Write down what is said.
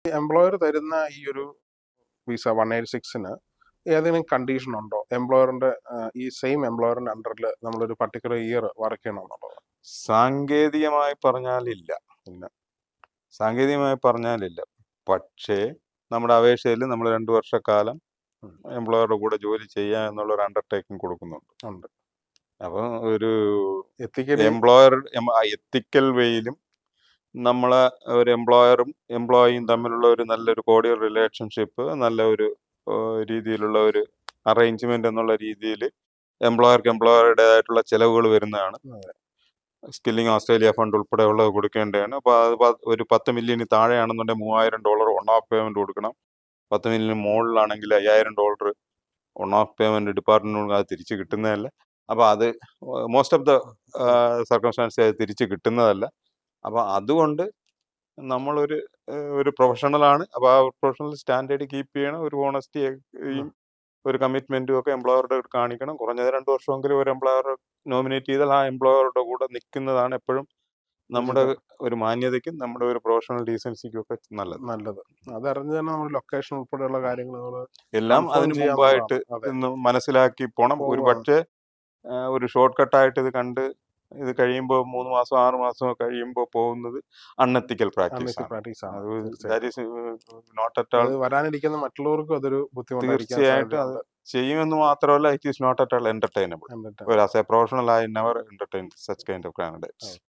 Employer തരുന്ന ഈ ഒരു വിസ 186-ന് ഏതെങ്കിലും കണ്ടീഷൻ ഉണ്ടോ? എംപ്ലോയറിന്റെ ഈ സെയിം എംപ്ലോയറിന്റെ അണ്ടറിൽ നമ്മളൊരു പർട്ടിക്കുലർ ഇയർ വർക്ക് ചെയ്യണം എന്നുള്ളത്? സാങ്കേതികമായി പറഞ്ഞാലില്ല. ഇല്ല. സാങ്കേതികമായി പറഞ്ഞാലില്ല. പക്ഷേ നമ്മുടെ അപേക്ഷയിൽ നമ്മൾ 2 വർഷക്കാലം എംപ്ലോയറുടെ കൂടെ ജോലി ചെയ്യുക എന്നുള്ള ഒരു അണ്ടർടേക്കിംഗ് കൊടുക്കുന്നുണ്ട്. അപ്പോൾ ഒരു എംപ്ലോയർ എത്തിക്കൽ വേയിലും നമ്മളെ ഒരു എംപ്ലോയറും എംപ്ലോയിയും തമ്മിലുള്ള ഒരു നല്ലൊരു കോഡിയൽ റിലേഷൻഷിപ്പ്, നല്ല ഒരു രീതിയിലുള്ള ഒരു അറേഞ്ച്മെന്റ് എന്നുള്ള രീതിയിൽ എംപ്ലോയർക്ക് എംപ്ലോയറുടേതായിട്ടുള്ള ചെലവുകൾ വരുന്നതാണ്. സ്കില്ലിംഗ് ഓസ്ട്രേലിയ ഫണ്ട് ഉൾപ്പെടെയുള്ളത് കൊടുക്കേണ്ടതാണ്. അപ്പോൾ അത് ഒരു 10 മില്യന് താഴെയാണെന്നുണ്ടെങ്കിൽ $3000 വൺ ഓഫ് പേയ്മെന്റ് കൊടുക്കണം. 10 മില്യന് മുകളിലാണെങ്കിൽ $5000 വൺ ഓഫ് പേയ്മെന്റ് ഡിപ്പാർട്ട്മെന്റ് അത് തിരിച്ച് കിട്ടുന്നതല്ല. അപ്പോൾ അത് മോസ്റ്റ് ഓഫ് ദ സർക്കംസ്റ്റാൻസ് അത് തിരിച്ച് കിട്ടുന്നതല്ല. അപ്പോൾ അതുകൊണ്ട് നമ്മളൊരു പ്രൊഫഷണലാണ്. അപ്പോൾ ആ പ്രൊഫഷണൽ സ്റ്റാൻഡേർഡ് കീപ്പ് ചെയ്യണം. ഒരു ഓണസ്റ്റിയും ഒരു കമ്മിറ്റ്മെന്റും ഒക്കെ എംപ്ലോയറുടെ കാണിക്കണം. കുറഞ്ഞത് 2 വർഷമെങ്കിലും ഒരു എംപ്ലോയർ നോമിനേറ്റ് ചെയ്താൽ ആ എംപ്ലോയറുടെ കൂടെ നിൽക്കുന്നതാണ് എപ്പോഴും നമ്മുടെ ഒരു മാന്യതയ്ക്കും നമ്മുടെ ഒരു പ്രൊഫഷണൽ ഡീസൻസിക്കും ഒക്കെ നല്ലത്. അതറിഞ്ഞ് തന്നെ നമ്മൾ ലൊക്കേഷൻ ഉൾപ്പെടെയുള്ള കാര്യങ്ങൾ എല്ലാം അതിന് മുമ്പായിട്ട് മനസ്സിലാക്കി പോണം. ഒരു പക്ഷേ ഒരു ഷോർട്ട് കട്ടായിട്ട് ഇത് കണ്ട് ഇത് കഴിയുമ്പോൾ 3 മാസം 6 മാസം കഴിയുമ്പോൾ പോകുന്നത് അൺഎത്തിക്കൽ പ്രാക്ടീസ് ആണ്. വരാനിരിക്കുന്ന മറ്റുള്ളവർക്കും അതൊരു തീർച്ചയായിട്ടും അത് ചെയ്യുമെന്ന് മാത്രമല്ല, it is not at all entertainable. As a professional I never entertain such kind of candidates.